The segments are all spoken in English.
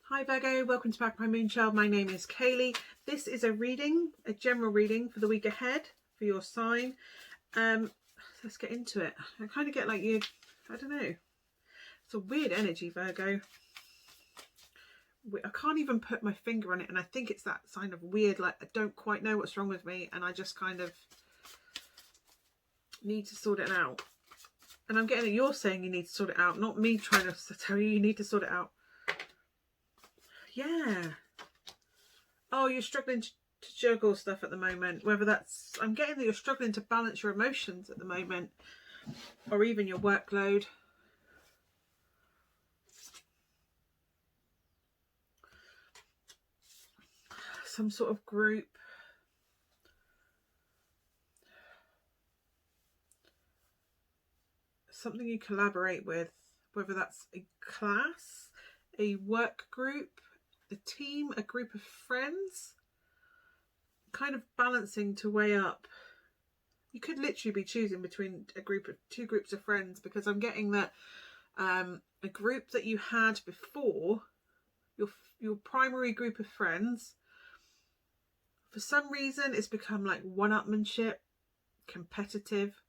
Hi Virgo, welcome to Magpie Moonchild. My name is Kayleigh. This is a reading, a general reading for the week ahead for your sign. Let's get into it. I kind of get like you, I don't know. It's a weird energy, Virgo. I can't even put my finger on it, and I think it's that sign of weird, like I don't quite know what's wrong with me, and I just kind of need to sort it out. And I'm getting that you're saying you need to sort it out, not me trying to tell you need to sort it out. Yeah. Oh, you're struggling to juggle stuff at the moment. Whether that's, I'm getting that you're struggling to balance your emotions at the moment, or even your workload. Some sort of group. Something you collaborate with, whether that's a class, a work group, a team, a group of friends. Kind of balancing to weigh up. You could literally be choosing between two groups of friends, because I'm getting that a group that you had before, your primary group of friends, for some reason it's become like one-upmanship, competitive,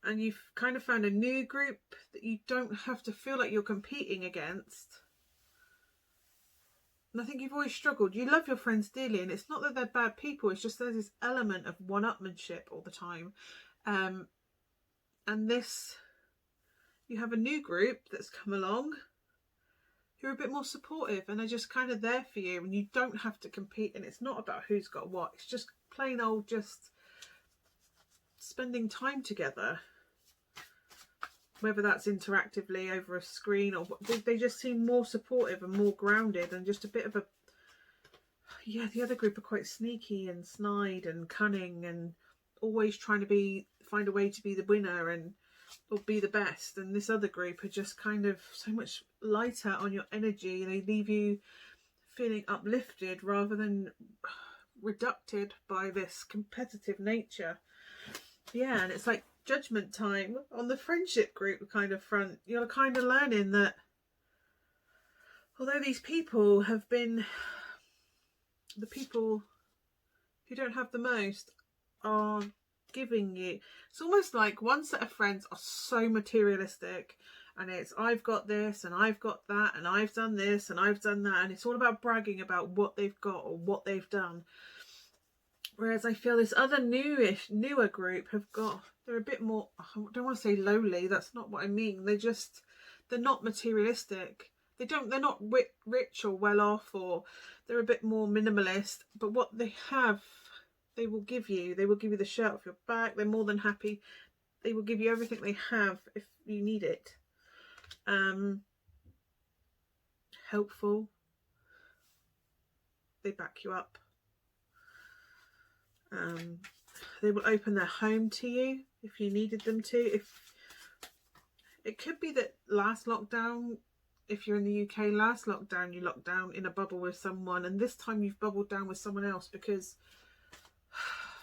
and you've kind of found a new group that you don't have to feel like you're competing against. And I think you've always struggled. You love your friends dearly, and it's not that they're bad people, it's just there's this element of one-upmanship all the time. And this, you have a new group that's come along who are a bit more supportive, and they're just kind of there for you, and you don't have to compete, and it's not about who's got what. It's just plain old just spending time together, whether that's interactively over a screen or what. They just seem more supportive and more grounded, and just a bit of a, yeah, the other group are quite sneaky and snide and cunning and always trying to find a way to be the winner and or be the best. And this other group are just kind of so much lighter on your energy. They leave you feeling uplifted rather than reducted by this competitive nature. Yeah, and it's like judgment time on the friendship group kind of front. You're kind of learning that although these people have been the people who don't have the most are giving you, it's almost like one set of friends are so materialistic, and it's I've got this and I've got that and I've done this and I've done that, and it's all about bragging about what they've got or what they've done. Whereas I feel this other newer group they're a bit more, I don't want to say lowly, that's not what I mean, they're not materialistic. They're not rich or well off, or they're a bit more minimalist, but what they have, they will give you the shirt off your back. They're more than happy. They will give you everything they have if you need it. Helpful. They back you up. They will open their home to you if you needed them to. If it could be that last lockdown, if you're in the UK, last lockdown you locked down in a bubble with someone, and this time you've bubbled down with someone else because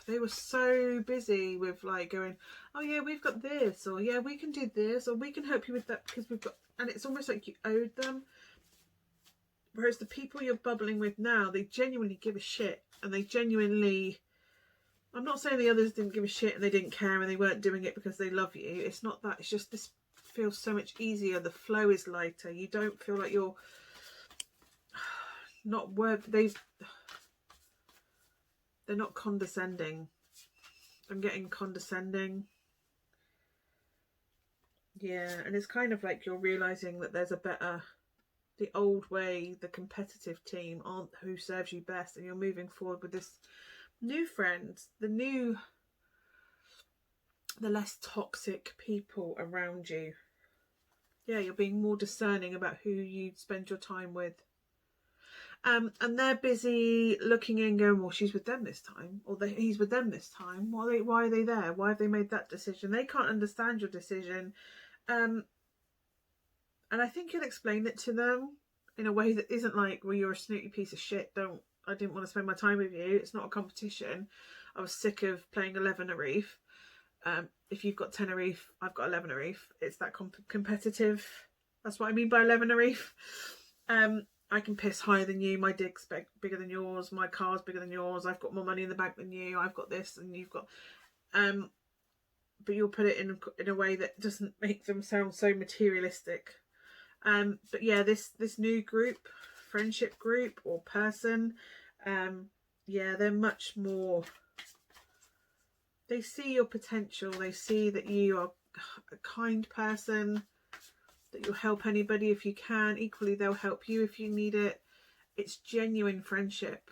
they were so busy with like going, oh yeah, we've got this, or yeah, we can do this, or we can help you with that because we've got, and it's almost like you owed them. Whereas the people you're bubbling with now, they genuinely give a shit, and they genuinely, I'm not saying the others didn't give a shit and they didn't care and they weren't doing it because they love you. It's not that. It's just this feels so much easier. The flow is lighter. You don't feel like you're not they're not condescending. I'm getting condescending. Yeah, and it's kind of like you're realising that there's a better, the old way, the competitive team aren't who serves you best, and you're moving forward with this new friends, the less toxic people around you. Yeah, you're being more discerning about who you spend your time with. And they're busy looking in going, well, she's with them this time, or he's with them this time. Why are they there? Why have they made that decision? They can't understand your decision. And I think you'll explain it to them in a way that isn't like, well, you're a snooty piece of shit. I didn't want to spend my time with you. It's not a competition. I was sick of playing 11 a reef. If you've got 10 a reef, I've got 11 a reef. It's that competitive That's what I mean by 11 Arif. I can piss higher than you. My dick's bigger than yours. My car's bigger than yours. I've got more money in the bank than you. I've got this and you've got... But you'll put it in a way that doesn't make them sound so materialistic. But yeah, this new group, friendship group or person, yeah, they're much more... They see your potential. They see that you are a kind person, that you'll help anybody if you can. Equally, they'll help you if you need it. It's genuine friendship.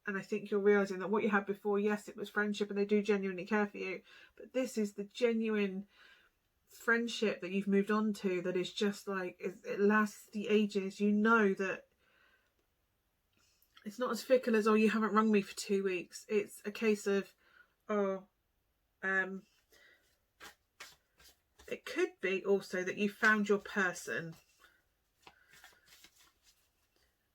And I think you're realising that what you had before, yes, it was friendship and they do genuinely care for you. But this is the genuine friendship that you've moved on to, that is just like, it lasts the ages. You know that it's not as fickle as, oh, you haven't rung me for 2 weeks. It's a case of, oh, it could be also that you found your person.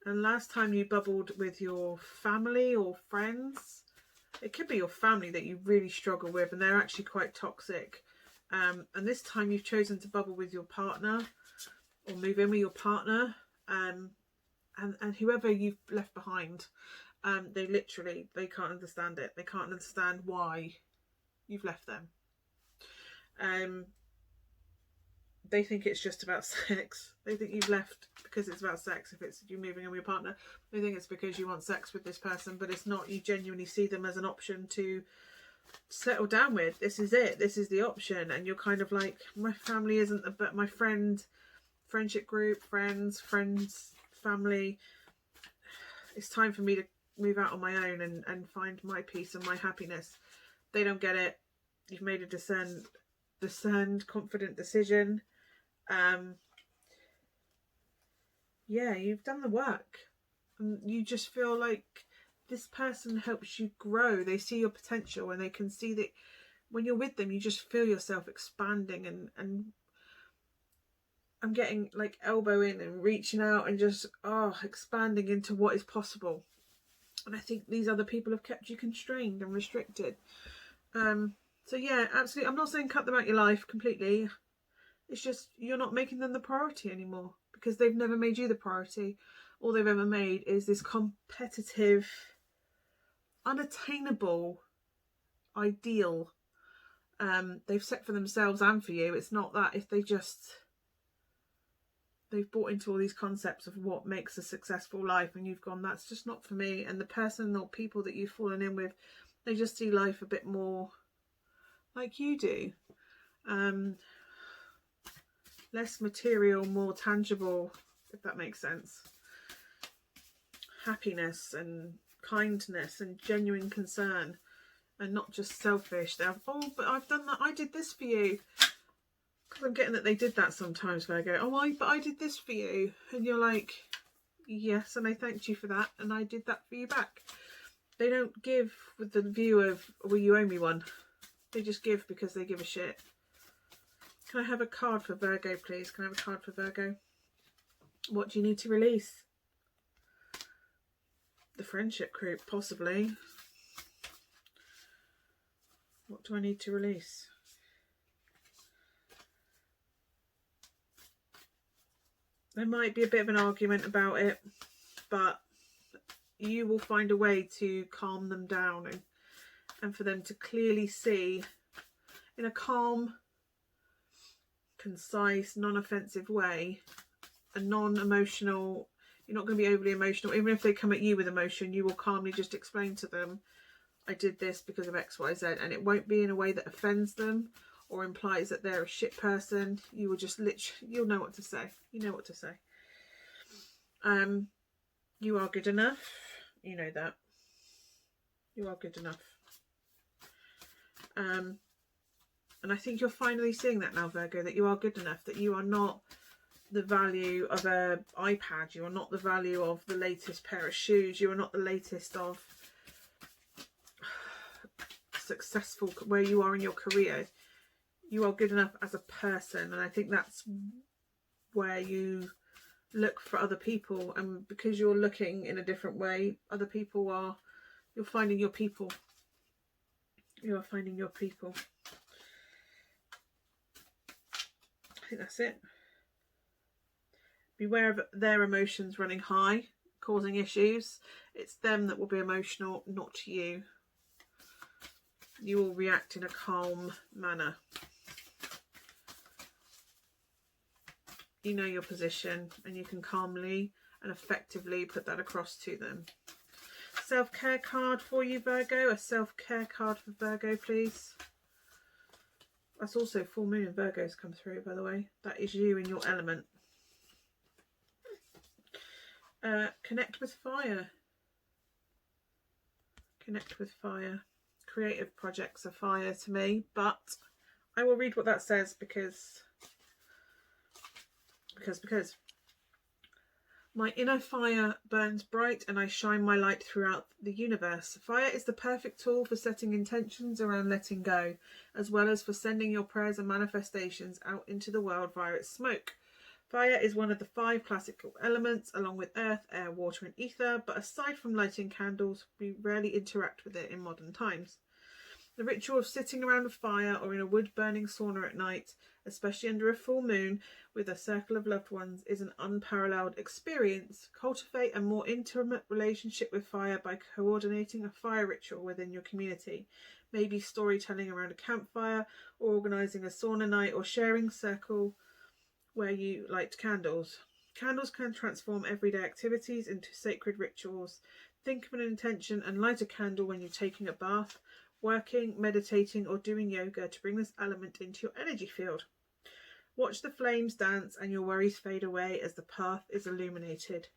And last time you bubbled with your family or friends, it could be your family that you really struggle with and they're actually quite toxic. And this time you've chosen to bubble with your partner or move in with your partner. And whoever you've left behind, they can't understand it. They can't understand why you've left them. They think it's just about sex. They think you've left because it's about sex. If it's you moving in with your partner, they think it's because you want sex with this person, but it's not. You genuinely see them as an option to settle down with. This is it. This is the option. And you're kind of like, my family isn't, but my friendship group, friends, family. It's time for me to move out on my own and find my peace and my happiness. They don't get it. You've made a discerned, confident decision. Yeah, you've done the work and you just feel like this person helps you grow. They see your potential and they can see that when you're with them, you just feel yourself expanding and I'm getting like elbow in and reaching out and just, expanding into what is possible. And I think these other people have kept you constrained and restricted. So yeah, absolutely. I'm not saying cut them out your life completely. It's just you're not making them the priority anymore because they've never made you the priority. All they've ever made is this competitive, unattainable ideal they've set for themselves and for you. It's not that if they've bought into all these concepts of what makes a successful life and you've gone, that's just not for me. And the person or people that you've fallen in with, they just see life a bit more like you do. Less material, more tangible, if that makes sense. Happiness and kindness and genuine concern and not just selfish. They're, but I've done that, I did this for you. Because I'm getting that they did that sometimes where I go, but I did this for you. And you're like, yes, and I thanked you for that and I did that for you back. They don't give with the view of, well, you owe me one. They just give because they give a shit. Can I have a card for Virgo, please? Can I have a card for Virgo? What do you need to release? The friendship group, possibly. What do I need to release? There might be a bit of an argument about it, but you will find a way to calm them down and for them to clearly see in a calm, concise, non-offensive way, a non-emotional, you're not going to be overly emotional. Even if they come at you with emotion, you will calmly just explain to them, I did this because of X, Y, Z, and it won't be in a way that offends them or implies that they're a shit person. You will just you'll know what to say. You know what to say. You are good enough. You know that. You are good enough. And I think you're finally seeing that now, Virgo, that you are good enough, that you are not the value of an iPad, you are not the value of the latest pair of shoes, you are not the latest of successful where you are in your career. You are good enough as a person, and I think that's where you look for other people, and because you're looking in a different way, other people are, you're finding your people. You are finding your people. I think that's it. Beware of their emotions running high, causing issues. It's them that will be emotional, not you. You will react in a calm manner. You know your position and you can calmly and effectively put that across to them. Self-care card for you, Virgo. A self-care card for Virgo, please. That's also full moon and Virgo's come through, by the way. That is you in your element. Connect with fire. Connect with fire. Creative projects are fire to me, but I will read what that says because my inner fire burns bright and I shine my light throughout the universe. Fire is the perfect tool for setting intentions around letting go, as well as for sending your prayers and manifestations out into the world via its smoke. Fire is one of the 5 classical elements, along with earth, air, water and ether, but aside from lighting candles, we rarely interact with it in modern times. The ritual of sitting around a fire or in a wood-burning sauna at night, especially under a full moon with a circle of loved ones, is an unparalleled experience. Cultivate a more intimate relationship with fire by coordinating a fire ritual within your community. Maybe storytelling around a campfire, or organising a sauna night, or sharing circle where you light candles. Candles can transform everyday activities into sacred rituals. Think of an intention and light a candle when you're taking a bath, working, meditating or doing yoga to bring this element into your energy field. Watch the flames dance and your worries fade away as the path is illuminated.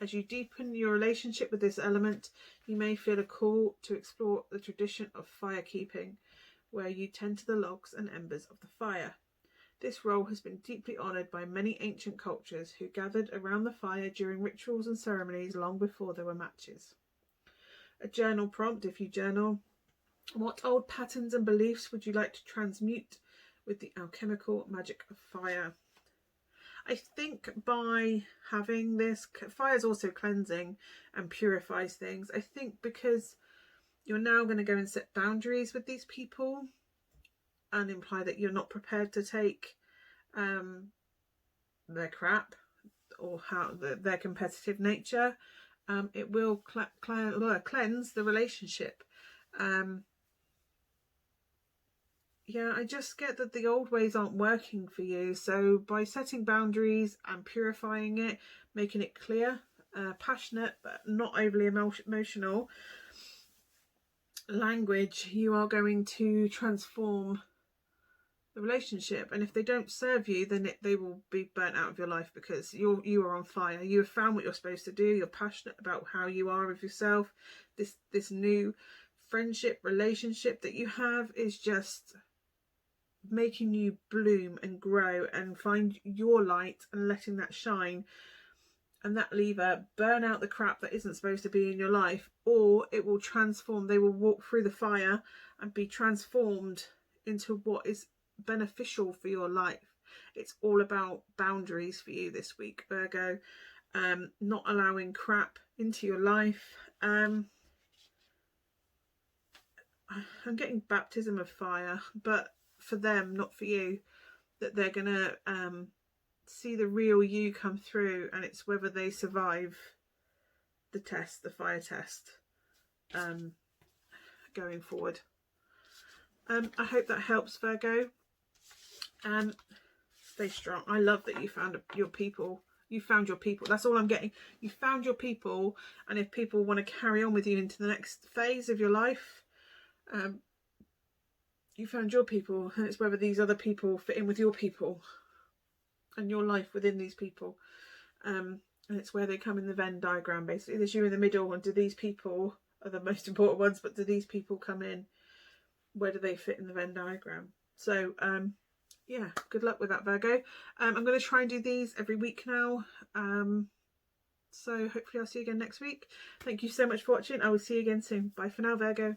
As you deepen your relationship with this element, you may feel a call to explore the tradition of fire keeping, where you tend to the logs and embers of the fire. This role has been deeply honoured by many ancient cultures who gathered around the fire during rituals and ceremonies long before there were matches. A journal prompt, if you journal. What old patterns and beliefs would you like to transmute with the alchemical magic of fire? I think by having this, fire is also cleansing and purifies things. I think because you're now going to go and set boundaries with these people and imply that you're not prepared to take their crap or their competitive nature, it will cleanse the relationship. Yeah, I just get that the old ways aren't working for you. So by setting boundaries and purifying it, making it clear, passionate but not overly emotional language, you are going to transform the relationship. And if they don't serve you, then they will be burnt out of your life because you are on fire. You have found what you're supposed to do. You're passionate about how you are with yourself. This new friendship relationship that you have is just making you bloom and grow and find your light and letting that shine, and that will either burn out the crap that isn't supposed to be in your life, or it will transform. They will walk through the fire and be transformed into what is beneficial for your life. It's all about boundaries for you this week, Virgo. Not allowing crap into your life. I'm getting baptism of fire, but for them, not for you, that they're gonna see the real you come through, and it's whether they survive the test, the fire test, going forward. I hope that helps, Virgo. Stay strong. I love that you found your people. You found your people. That's all I'm getting. You found your people, and if people want to carry on with you into the next phase of your life, you found your people, and it's whether these other people fit in with your people and your life within these people. And it's where they come in the Venn diagram, basically. There's you in the middle, and do these people are the most important ones, but do these people come in? Where do they fit in the Venn diagram? So yeah, good luck with that, Virgo. I'm going to try and do these every week now. So hopefully I'll see you again next week. Thank you so much for watching. I will see you again soon. Bye for now, Virgo.